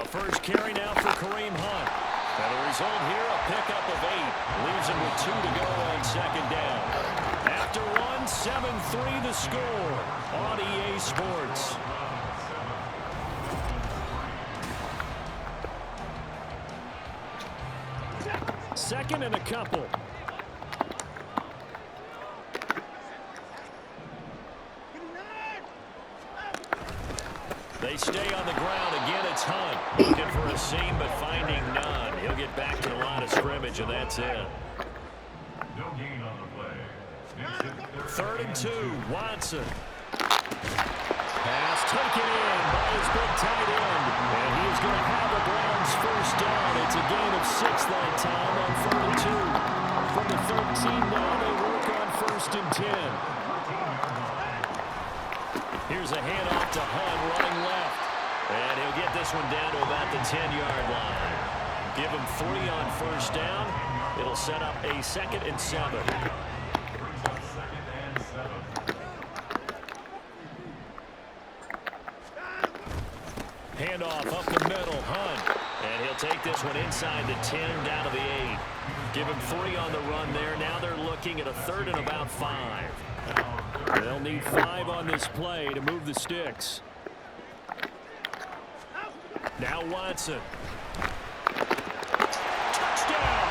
first carry now for Kareem Hunt. And the result here, a pickup of 8. Leaves him with 2 to go on second down. After one, 7-3 the score on EA Sports. Second and a couple. They stay on the ground. Again, it's Hunt. Looking for a seam, but finding none. He'll get back to the line of scrimmage, and that's it. No gain on the play. 3rd and 2, Watson. Pass taken in by his big tight end. And he is going to have the Browns first down. It's a gain of 6 that time on 3rd and 2. From the 13 now, they work on 1st and 10. Here's a handoff to Hunt running left. And he'll get this one down to about the 10-yard line. Give him 3 on first down. It'll set up a 2nd and 7. Handoff up the middle, Hunt. And he'll take this one inside the 10, down to the 8. Give him 3 on the run there. Now they're looking at a 3rd and about 5. They'll need 5 on this play to move the sticks. Now Watson. Touchdown!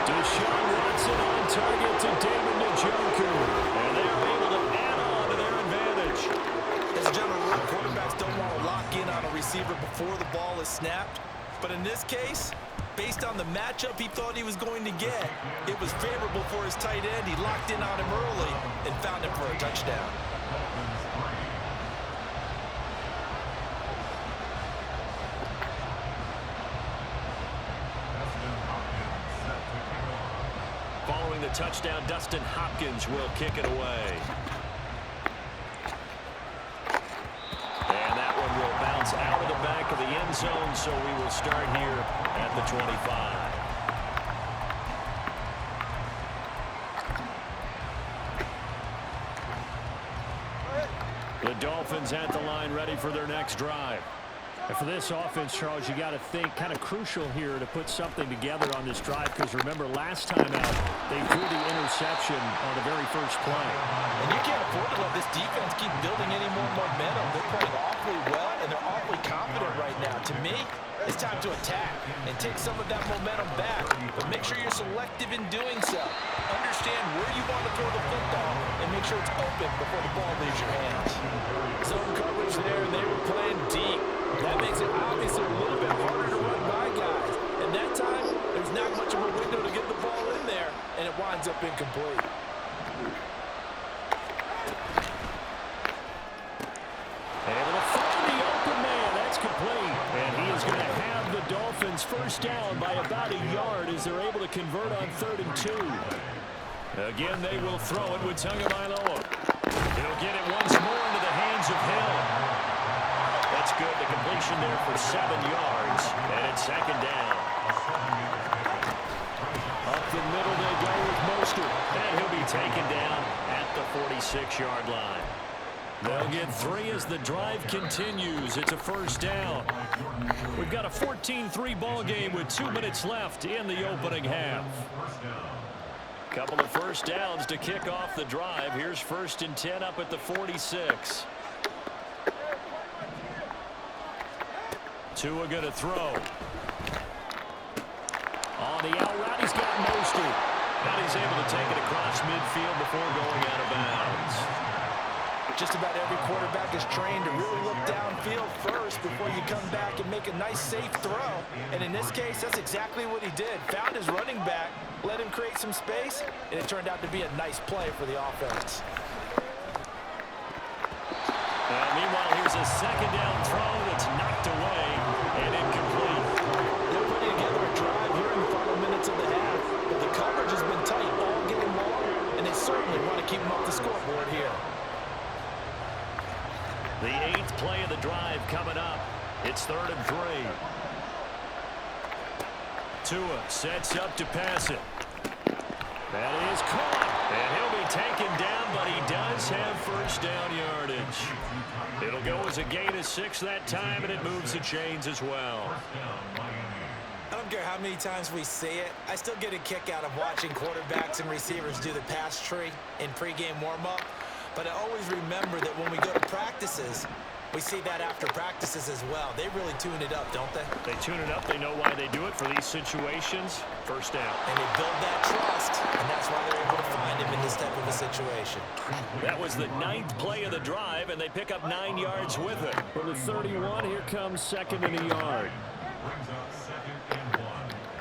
Deshaun Watson on target to David Njoku. And they're able to add on to their advantage. As a general rule, quarterbacks don't want to lock in on a receiver before the ball is snapped. But in this case, based on the matchup he thought he was going to get, it was favorable for his tight end. He locked in on him early and found him for a touchdown. Following the touchdown, Dustin Hopkins will kick it away. And that one will bounce out of the back of the end zone, so we will start here at the 25. The Dolphins at the line, ready for their next drive. And for this offense, Charles, you got to think kind of crucial here to put something together on this drive, because remember last time out they threw the interception on the very first play. And you can't afford to let this defense keep building any more momentum. They're playing awfully well, and they're awfully confident right now. To me, it's time to attack and take some of that momentum back, but make sure you're selective in doing so. Understand where you want to throw the football and make sure it's open before the ball leaves your hands. Zone coverage there, and they were playing deep. That makes it obviously a little bit harder to run by guys. And that time, there's not much of a window to get the ball in there, and it winds up incomplete. Able to find the open man. That's complete. And he is going to have the Dolphins first down by about a yard as they're able to convert on 3rd and 2. Again, they will throw it with Tagovailoa. He'll get it once more into the hands of Hill. That's good. The completion there for 7 yards. And it's 2nd down. Up the middle they go with Mostert. And he'll be taken down at the 46-yard line. They'll get 3 as the drive continues. It's a first down. We've got a 14-3 ball game with 2 minutes left in the opening half. Couple of first downs to kick off the drive. Here's 1st and 10 up at the 46. Tua going to throw. On the out route, he's got Mostert. And he's able to take it across midfield before going out of bounds. Just about every quarterback is trained to really look downfield first before you come back and make a nice, safe throw. And in this case, that's exactly what he did. Found his running back, let him create some space, and it turned out to be a nice play for the offense. Meanwhile, here's a 2nd down throw that's knocked away and incomplete. They're putting together a drive here in the final minutes of the half, but the coverage has been tight all game long, and they certainly want to keep them off the scoreboard here. The 8th play of the drive coming up. It's 3rd and 3. Tua sets up to pass it. That is caught. And he'll be taken down, but he does have first down yardage. It'll go as a gain of 6 that time, and it moves the chains as well. I don't care how many times we see it. I still get a kick out of watching quarterbacks and receivers do the pass tree in pregame warm-up. But I always remember that when we go to practices, we see that after practices as well. They really tune it up, don't they? They tune it up. They know why they do it for these situations. First down. And they build that trust, and that's why they're able to find him in this type of a situation. That was the 9th play of the drive, and they pick up 9 yards with it. From the 31, here comes 2nd and a yard. Brings up 2nd and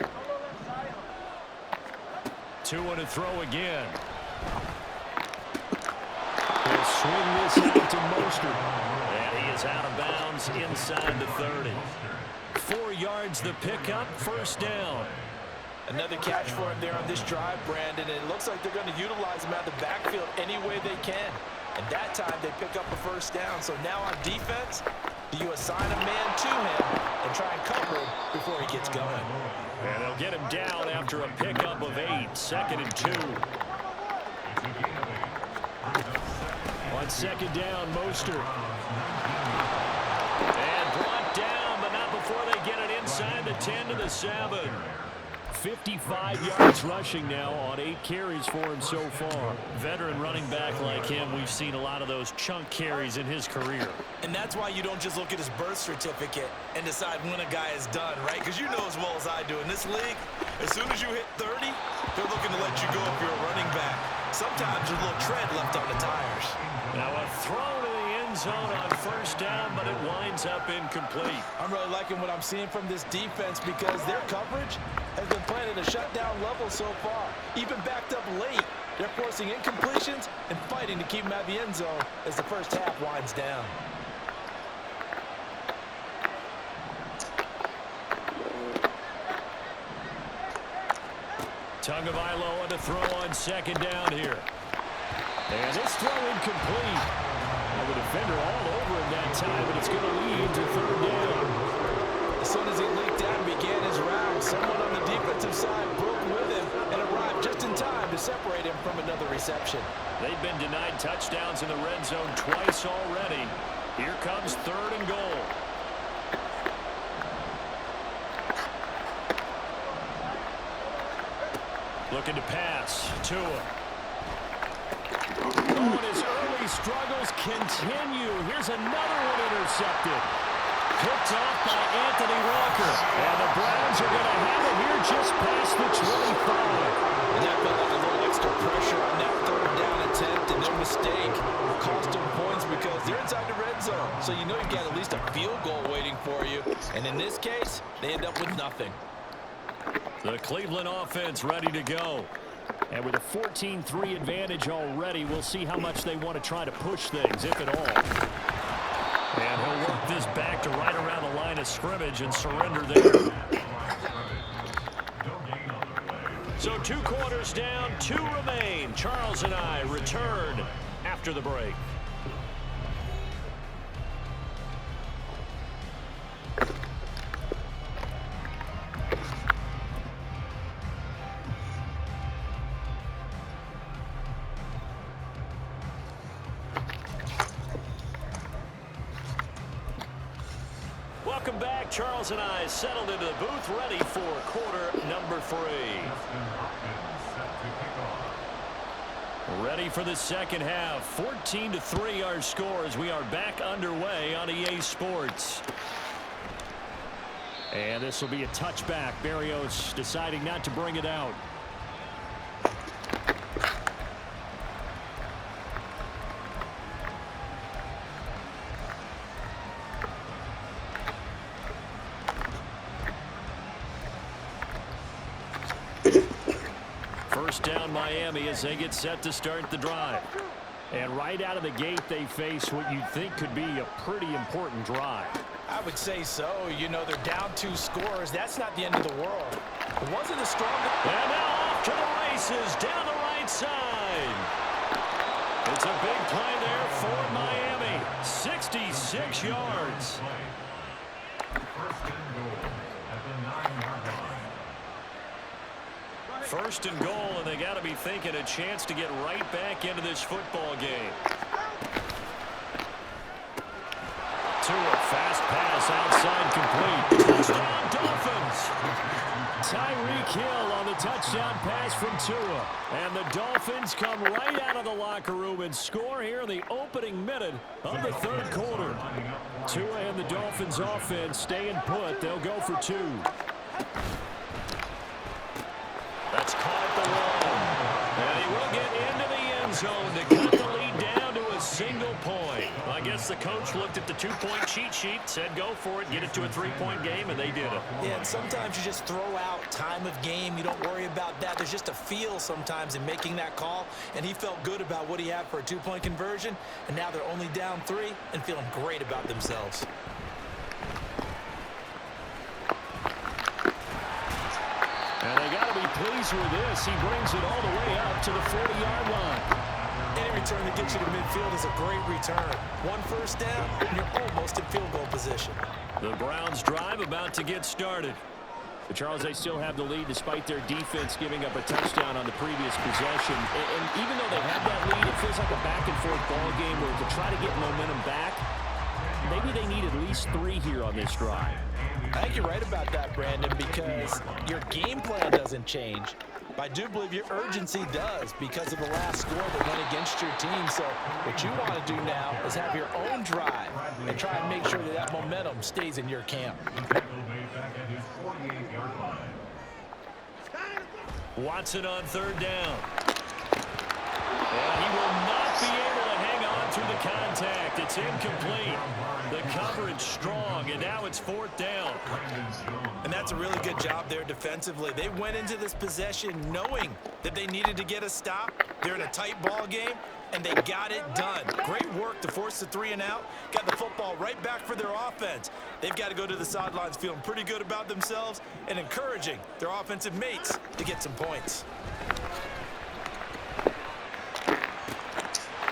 1. 2 on a throw again. He'll swing this out to Mostert. And he is out of bounds inside the 30. 4 yards the pickup, first down. Another catch for him there on this drive, Brandon. And it looks like they're going to utilize him out of the backfield any way they can. And that time they pick up a first down. So now on defense, do you assign a man to him and try and cover him before he gets going? And they'll get him down after a pickup of 8, 2nd and 2. On 2nd down, Mostert. And brought down, but not before they get it inside the 10 to the 7. 55 yards rushing now on 8 carries for him so far. Veteran running back like him, we've seen a lot of those chunk carries in his career. And that's why you don't just look at his birth certificate and decide when a guy is done, right? Because you know as well as I do, in this league, as soon as you hit 30, they're looking to let you go if you're a running back. Sometimes there's a little tread left on the tires. Now a throw to the end zone on first down, but it winds up incomplete. I'm really liking what I'm seeing from this defense because their coverage has been playing at a shutdown level so far. Even backed up late, they're forcing incompletions and fighting to keep them out of the end zone as the first half winds down. Tagovailoa on the throw on 2nd down here. And this throw incomplete. The defender all over him that time, but it's going to lead to 3rd down. As soon as he leaked out and began his round, someone on the defensive side broke with him and arrived just in time to separate him from another reception. They've been denied touchdowns in the red zone twice already. Here comes 3rd and goal. Looking to pass. Tua. Oh, and his early struggles continue. Here's another one intercepted. Picked off by Anthony Walker. And the Browns are going to have it here just past the 25. And that felt like a little extra pressure on that 3rd down attempt, and their mistake cost them points because they're inside the red zone. So you know you've got at least a field goal waiting for you. And in this case, they end up with nothing. The Cleveland offense ready to go. And with a 14-3 advantage already, we'll see how much they want to try to push things, if at all. And he'll work this back to right around the line of scrimmage and surrender there. So 2 quarters down, 2 remain. Charles and I return after the break. Welcome back. Charles and I settled into the booth, ready for quarter number 3. Ready for the second half. 14-3 our score as we are back underway on EA Sports. And this will be a touchback. Berrios deciding not to bring it out. First down Miami as they get set to start the drive. And right out of the gate they face what you think could be a pretty important drive. I would say so. You know, they're down 2 scores. That's not the end of the world. It wasn't the strongest. And now off to the races down the right side. It's a big play there for Miami. 66 yards. First and goal at the 9-yard line. First and goal, and they got to be thinking a chance to get right back into this football game. Tua, fast pass outside, complete. Touchdown, Dolphins! Tyreek Hill on the touchdown pass from Tua. And the Dolphins come right out of the locker room and score here in the opening minute of the third quarter. Tua and the Dolphins offense staying put. They'll go for 2. That's caught at the wall. And he will get into the end zone to cut the lead down to a single point. I guess the coach looked at the 2-point cheat sheet, said go for it, get it to a 3-point game, and they did it. Yeah, and sometimes you just throw out time of game. You don't worry about that. There's just a feel sometimes in making that call, and he felt good about what he had for a 2-point conversion, and now they're only down 3 and feeling great about themselves. And they got to be pleased with this. He brings it all the way up to the 40-yard line. Any return that gets you to midfield is a great return. 1 first down, and you're almost in field goal position. The Browns drive about to get started. But Charles, they still have the lead despite their defense giving up a touchdown on the previous possession. And even though they have that lead, it feels like a back-and-forth ball game where to try to get momentum back, maybe they need at least 3 here on this drive. I think you're right about that, Brandon, because your game plan doesn't change. I do believe your urgency does because of the last score that went against your team. So what you want to do now is have your own drive and try and make sure that that momentum stays in your camp. Watson on 3rd down. And he will not be able to hang on through the contact. It's incomplete. The coverage strong, and now it's 4th down. And that's a really good job there defensively. They went into this possession knowing that they needed to get a stop. They're in a tight ball game, and they got it done. Great work to force the 3 and out. Got the football right back for their offense. They've got to go to the sidelines feeling pretty good about themselves and encouraging their offensive mates to get some points.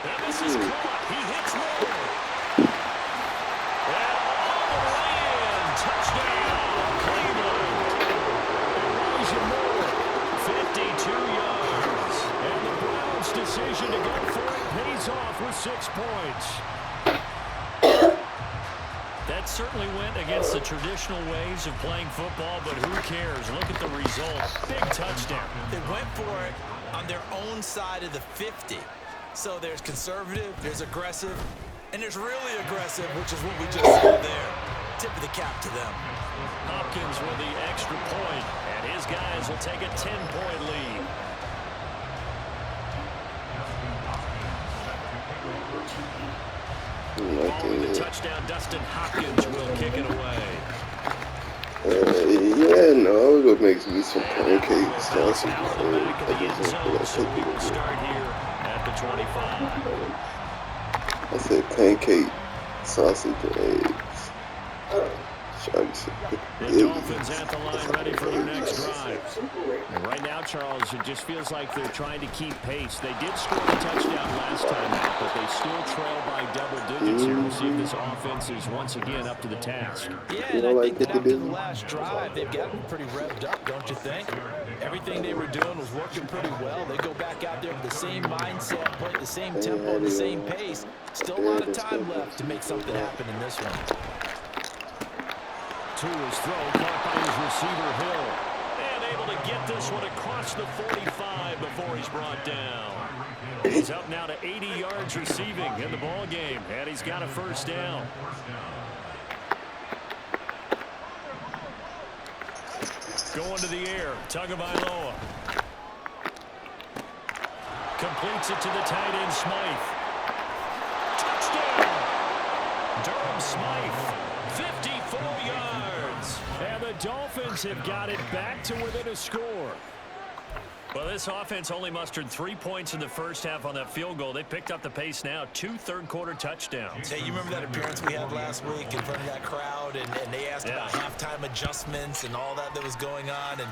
And this is caught. He hits Moore. And all the way in. Touchdown, Cleveland. Elijah Moore, 52 yards. And the Browns' decision to go for it pays off with 6 points. That certainly went against the traditional ways of playing football, but who cares? Look at the result. Big touchdown. They went for it on their own side of the 50. So there's conservative, there's aggressive, and there's really aggressive, which is what we just saw there. Tip of the cap to them. Hopkins with the extra point, and his guys will take a 10-point lead. Following the touchdown, Dustin Hopkins will kick it away. Yeah, no, I was going to make me some pancakes. Sausage. So we will start here at the 25. I said pancake, sausage, and eggs. The Dolphins at the line, ready for their next drive. And right now, Charles, it just feels like they're trying to keep pace. They did score the touchdown last time out, but they still trail by double digits here. We'll see if this offense is once again up to the task. Yeah, and I think that after the last drive, they've gotten pretty revved up, don't you think? Everything they were doing was working pretty well. They go back out there with the same mindset, play at the same tempo, the same pace. Still a lot of time left to make something happen in this one. To his throw, caught by his receiver, Hill. And able to get this one across the 45 before he's brought down. He's up now to 80 yards receiving in the ball game, and he's got a first down. Going to the air, Tagovailoa. Completes it to the tight end, Smythe. Touchdown! Durham Smythe, 54 yards. And the Dolphins have got it back to within a score. Well, this offense only mustered 3 points in the first half on that field goal. They picked up the pace now. 2 third-quarter touchdowns. Hey, you remember that appearance we had last week in front of that crowd, and they asked about halftime adjustments and all that was going on. And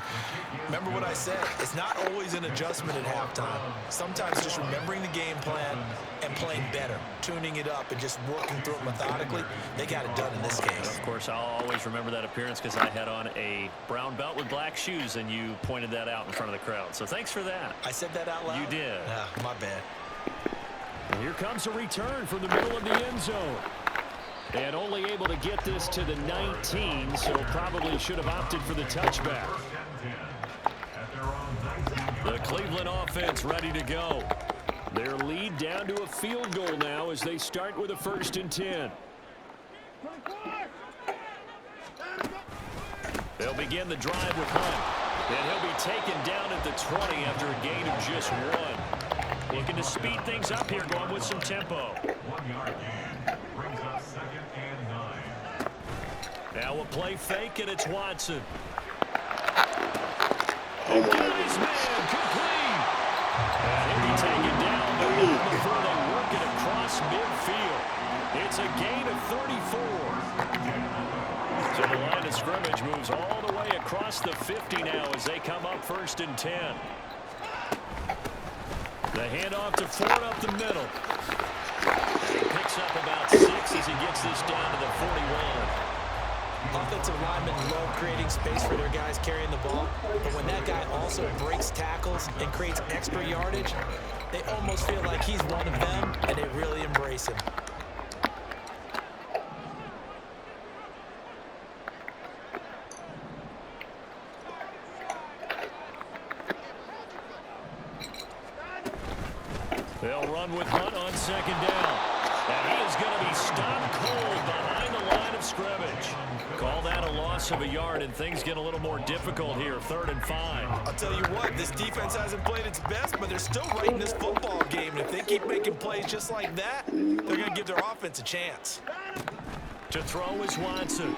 remember what I said? It's not always an adjustment at halftime. Sometimes just remembering the game plan and playing better, tuning it up and just working through it methodically. They got it done in this case. Of course, I'll always remember that appearance because I had on a brown belt with black shoes, and you pointed that out in front of the crowd. So thanks for that. I said that out loud? You did. My bad. And here comes a return from the middle of the end zone. And only able to get this to the 19, so probably should have opted for the touchback. The Cleveland offense ready to go. Their lead down to a field goal now as they start with a 1st and 10. They'll begin the drive with Hunt. And he'll be taken down at the 20 after a gain of just 1. Looking to speed things up here, going with some tempo. 1-yard gain. Brings up 2nd and 9. Now a play fake, and it's Watson. Oh my Nice man, complete. And he'll be taken down before they work it across midfield. It's a gain of 34. So the line of scrimmage moves all the way across the 50 now as they come up 1st and 10. The handoff to Ford up the middle. And he picks up about 6 as he gets this down to the 41. Offensive linemen love creating space for their guys carrying the ball, but when that guy also breaks tackles and creates extra yardage, they almost feel like he's one of them, and they really embrace him. They'll run with Hunt on 2nd down. And he is going to be stopped cold behind the line of scrimmage. Call that a loss of a yard, and things get a little more difficult here. 3rd and 5. I'll tell you what, this defense hasn't played its best, but they're still right in this football game. And if they keep making plays just like that, they're going to give their offense a chance. To throw is Watson.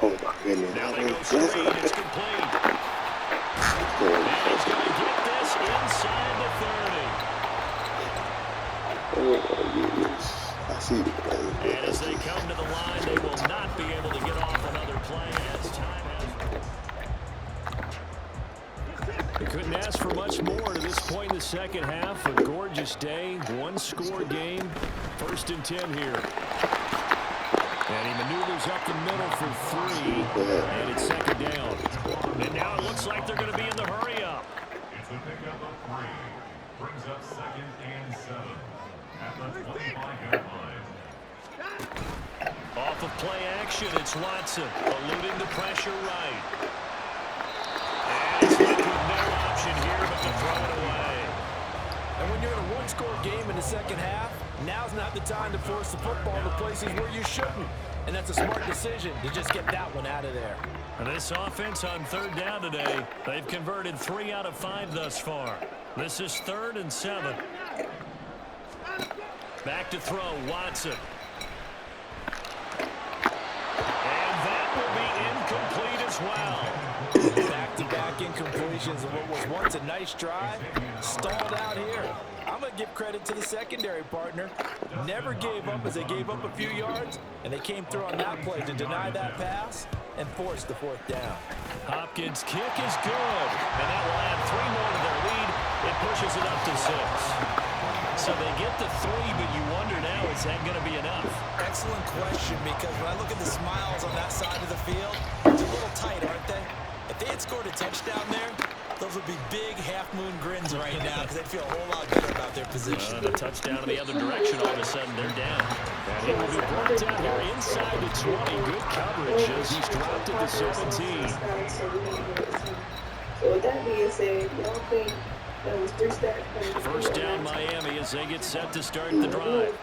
Oh my goodness. Now they go screen. It's complete. And he's going to get this inside the 30. Oh my goodness. I see it. And as they come to the line, they will not be able to get off another play as time has. They couldn't ask for much more to this point in the second half. A gorgeous day, 1-score game. 1st and 10 here. And he maneuvers up the middle for 3. And it's 2nd down. And now it looks like they're going to be in the hurry up. It's a pickup of 3. Brings up 2nd and 7. At the 25-yard line. Off of play action, it's Watson, eluding the pressure right. And it's hit with no option here but to throw it away. And when you're in a 1-score game in the second half, now's not the time to force the football to places where you shouldn't. And that's a smart decision to just get that one out of there. And this offense on 3rd down today, they've converted 3 out of 5 thus far. This is 3rd and 7. Back to throw, Watson. And that will be incomplete as well. Back-to-back incompletions of what was once a nice drive, stalled out here. I'm going to give credit to the secondary partner. Never gave up as they gave up a few yards, and they came through on that play to deny that pass and force the 4th down. Hopkins' kick is good, and that will add 3 more to their lead. It pushes it up to 6. So they get the 3, but you wonder now, is that going to be enough? Excellent question, because when I look at the smiles on that side of the field, it's a little tight, aren't they? If they had scored a touchdown there, those would be big half-moon grins right now because they'd feel a whole lot better about their position. The touchdown in the other direction, all of a sudden they're down. And he will be brought down here inside the 20. Good coverage as he's dropped at the 17. So with that being said, y'all think that was 3 stacks? 1st down Miami as they get set to start the drive.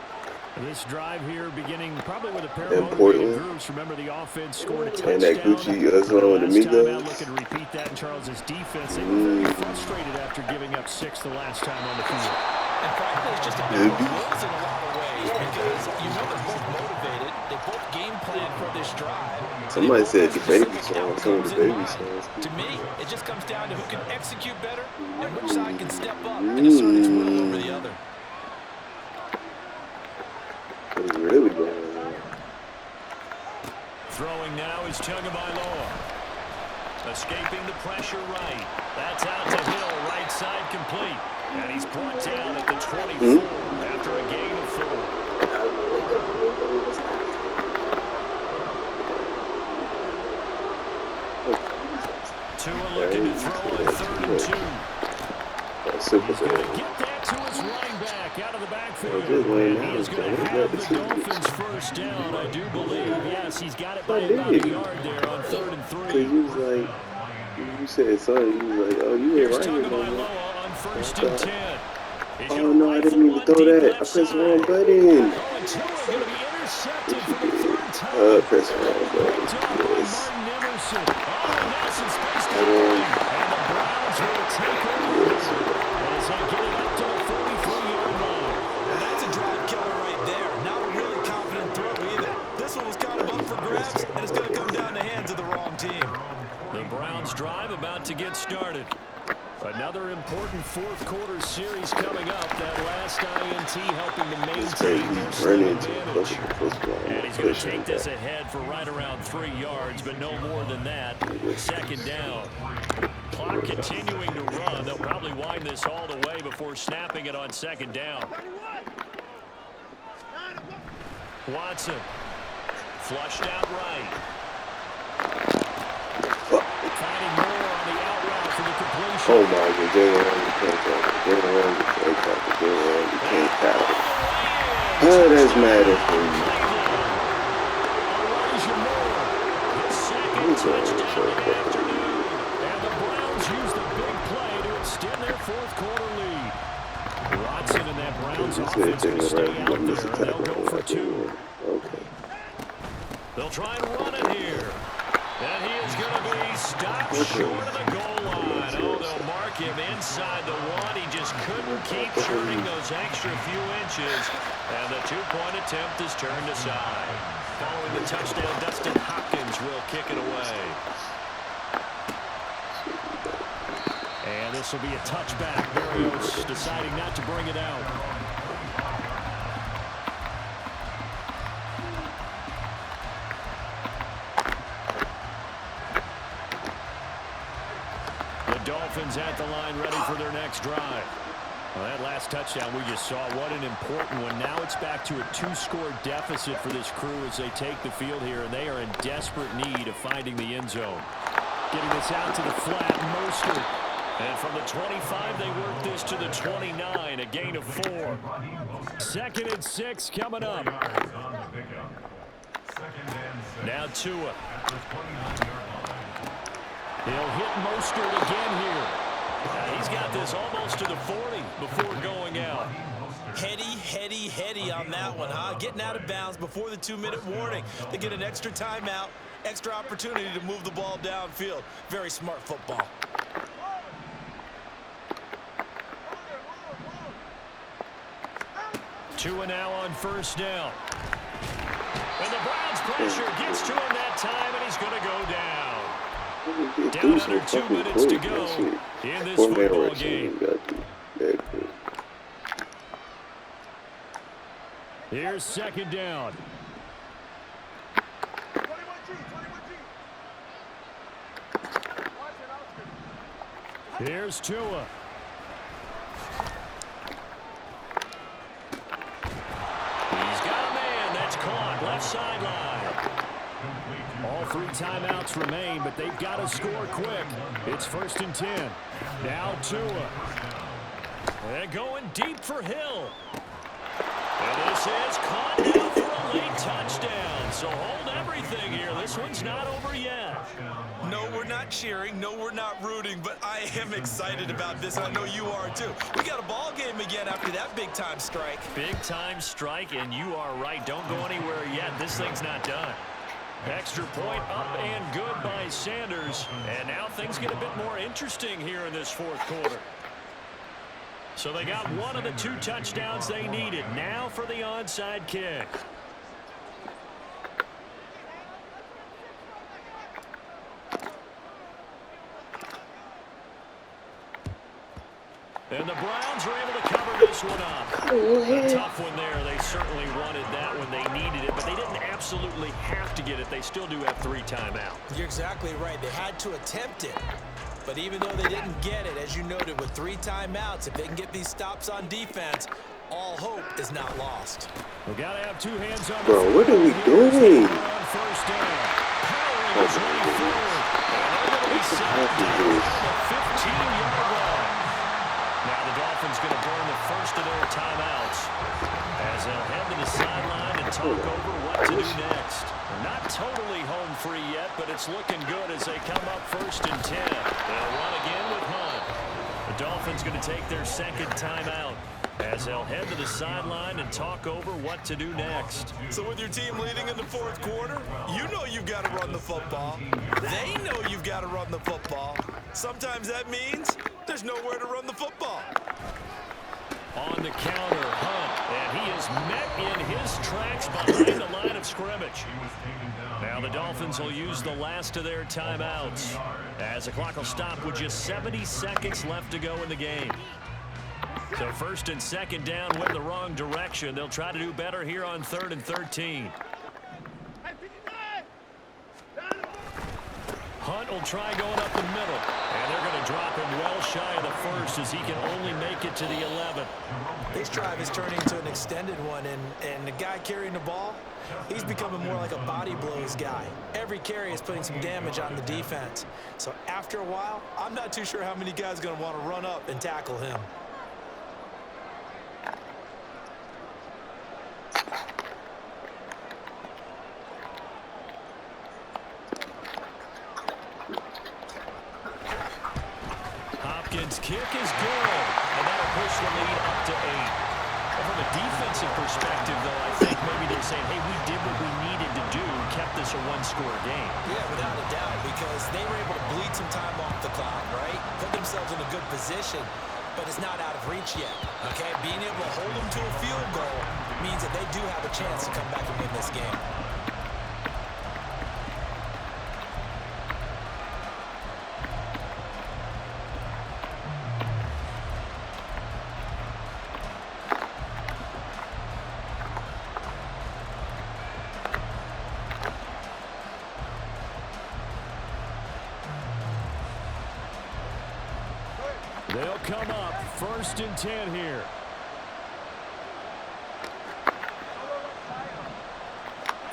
This drive here beginning probably with a pair of motivated groups. Remember, the offense scored a touchdown. And that Gucci zone with the Migos. Looking to repeat that in Charles's defense. They were very frustrated after giving up 6 the last time on the field. And frankly, it's just a matter of wills in a lot of ways because you know they're both motivated. They both game plan for this drive. Somebody said the baby the outcomes in mind. To me, it just comes down to who can execute better and which side can step up and assert its will over the other. What's really going on? Throwing now is Tagovailoa. Escaping the pressure right. That's out to Hill, right side complete. And he's brought down at the 24 after a gain of 4. Tua looking to throw on 3rd and 2. That's super He's going to bad. get that to his running back out of the backfield. Just laying And down, he's going to man. have the What about the Dolphins first down, I do believe. Yes, he's got it by I about a did. yard there on 3rd and 3. Cause you was like, you said something. You was like, oh, you Here's ain't right no more. Tagovailoa on 1st and 10. He's Oh gonna no, I didn't rifle mean to one throw deep that. I left pressed the side. wrong button. Oh, and Tua going to be intercepted for the 3rd time. Press the wrong button. Picked up by Yes. Martin Emerson. Oh, now some space to run. And the Browns will take over. As they get it up to the 43-yard line. Well, that's a drive killer right there. Not a really confident throw either. This one was kind of up for grabs, and it's going to come down the hands of the wrong team. The Browns drive about to get started. Another important 4th quarter series coming up. That last INT helping to maintain their slim advantage. And he's going to take this ahead for right around 3 yards, but no more than that. 2nd down. Clock continuing to run. They'll probably wind this all the way before snapping it on 2nd down. Watson. Flushed out right. Finding more on the out route for the completion. Oh my God, Jalen Ramsey can't tackle. Jalen Ramsey can't tackle. Jalen Ramsey can't tackle. Oh, that's Madden for you. His second touchdown of the afternoon. And the Browns use the big play to extend their 4th quarter lead. Watson and that Browns offense going to stay out there. They'll go for 2. Okay. They'll try and run it here. And he is going to be stopped short of the goal line. Oh, they'll mark him inside the 1. He just couldn't keep churning those extra few inches. And the 2-point attempt is turned aside. Following the touchdown, Dustin Hopkins will kick it away. And this will be a touchback. Berrios deciding not to bring it out. Dolphins at the line ready for their next drive. Well, that last touchdown we just saw, what an important one. Now it's back to a 2-score deficit for this crew as they take the field here, and they are in desperate need of finding the end zone. Getting this out to the flat, Mostert. And from the 25, they work this to the 29, a gain of 4. 2nd and 6 coming up. Now Tua. He'll hit Mostert again here. He's got this almost to the 40 before going out. Heady on that one, huh? Getting out of bounds before the 2-minute warning. They get an extra timeout, extra opportunity to move the ball downfield. Very smart football. Tua now on 1st down. And the Browns pressure gets to him that time, and he's going to go down. Down under 2 minutes to go in this football game. Here's 2nd down. Here's Tua. He's got a man that's caught left sideline. All 3 timeouts remain, but they've got to score quick. It's 1st and 10. Now Tua. They're going deep for Hill. And this is caught now for a late touchdown. So hold everything here. This one's not over yet. No, we're not cheering. No, we're not rooting. But I am excited about this. I know you are too. We got a ball game again after that big-time strike. Big-time strike, and you are right. Don't go anywhere yet. This thing's not done. Extra point up and good by Sanders. And now things get a bit more interesting here in this 4th quarter. So they got one of the 2 touchdowns they needed. Now for the onside kick. And the Browns are able to cover this one up. A tough one there. They certainly wanted that when they needed it, but they didn't absolutely have to get it. They still do have 3 timeouts. You're exactly right. They had to attempt it. But even though they didn't get it, as you noted, with 3 timeouts, if they can get these stops on defense, all hope is not lost. We got to have 2 hands on Bro, what are we doing? on first down. Powering is running forward. And they're going to be sacked down at the 15-yard line. Now the Dolphins going to burn the first of their timeouts as they'll head to the sideline and talk over what to do next. They're not totally home free yet, but it's looking good as they come up 1st and 10. They'll run again with Hunt. The Dolphins going to take their second timeout as they'll head to the sideline and talk over what to do next. So with your team leading in the 4th quarter, you know you've got to run the football. They know you've got to run the football. Sometimes that means there's nowhere to run the football. On the counter, Hunt, and he is met in his tracks behind the line of scrimmage. Now the Dolphins will use the last of their timeouts as the clock will stop with just 70 seconds left to go in the game. So 1st and 2nd down went the wrong direction. They'll try to do better here on 3rd and 13. Hunt will try going up the middle. And they're going to drop him well shy of the 1st as he can only make it to the 11th. This drive is turning into an extended one, and the guy carrying the ball, he's becoming more like a body blows guy. Every carry is putting some damage on the defense. So after a while, I'm not too sure how many guys are going to want to run up and tackle him. Hopkins' kick is good, and that'll push the lead up to 8. Well, from a defensive perspective, though, I think maybe they're saying, hey, we did what we needed to do, kept this a 1-score game. Yeah, without a doubt, because they were able to bleed some time off the clock, right? Put themselves in a good position, but it's not out of reach yet, okay? Being able to hold them to a field goal means that they do have a chance to come back and win this game. They'll come up 1st and 10 here.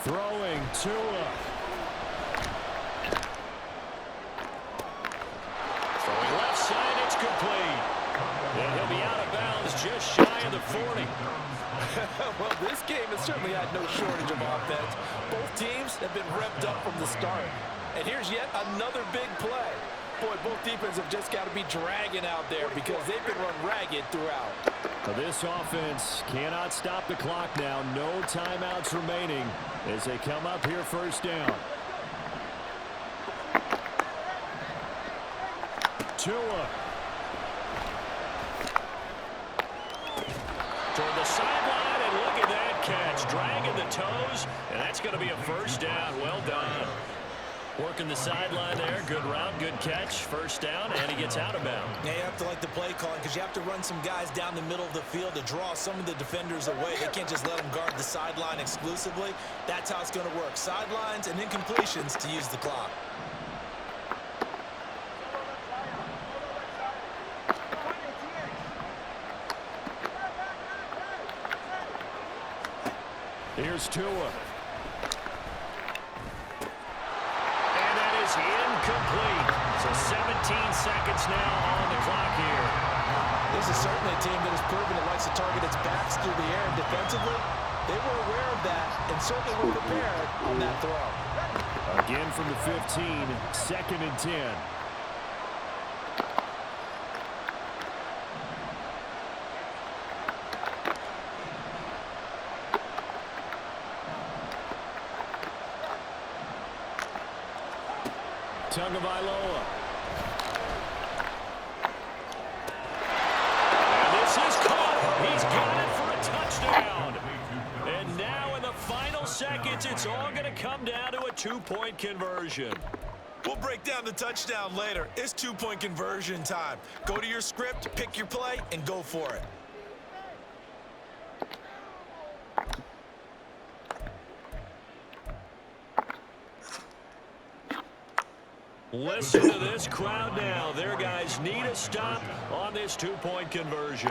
Throwing Tua. Throwing left side, it's complete. And he'll be out of bounds just shy of the 40. Well, this game has certainly had no shortage of offense. Both teams have been revved up from the start. And here's yet another big play. Boy, both defenses have just got to be dragging out there because they've been run ragged throughout. This offense cannot stop the clock now. No timeouts remaining as they come up here 1st down. Tua. Toward the sideline, and look at that catch. Dragging the toes, and that's going to be a 1st down. Well done. Working the sideline there. Good route, good catch. 1st down, and he gets out of bounds. Yeah, you have to like the play calling because you have to run some guys down the middle of the field to draw some of the defenders away. They can't just let them guard the sideline exclusively. That's how it's going to work. Sidelines and incompletions to use the clock. Here's Tua. Incomplete. So 17 seconds now on the clock here. This is certainly a team that has proven it likes to target its backs through the air, and defensively, they were aware of that and certainly were prepared on that throw. Again from the 15, 2nd and 10. Tagovailoa. And this is caught. He's got it for a touchdown. And now in the final seconds, it's all going to come down to a 2-point conversion. We'll break down the touchdown later. It's two-point conversion time. Go to your script, pick your play, and go for it. Listen to this crowd now. Their guys need a stop on this two-point conversion.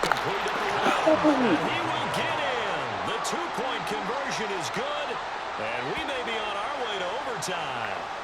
Completed the run. And he will get in. The two-point conversion is good, and we may be on our way to overtime.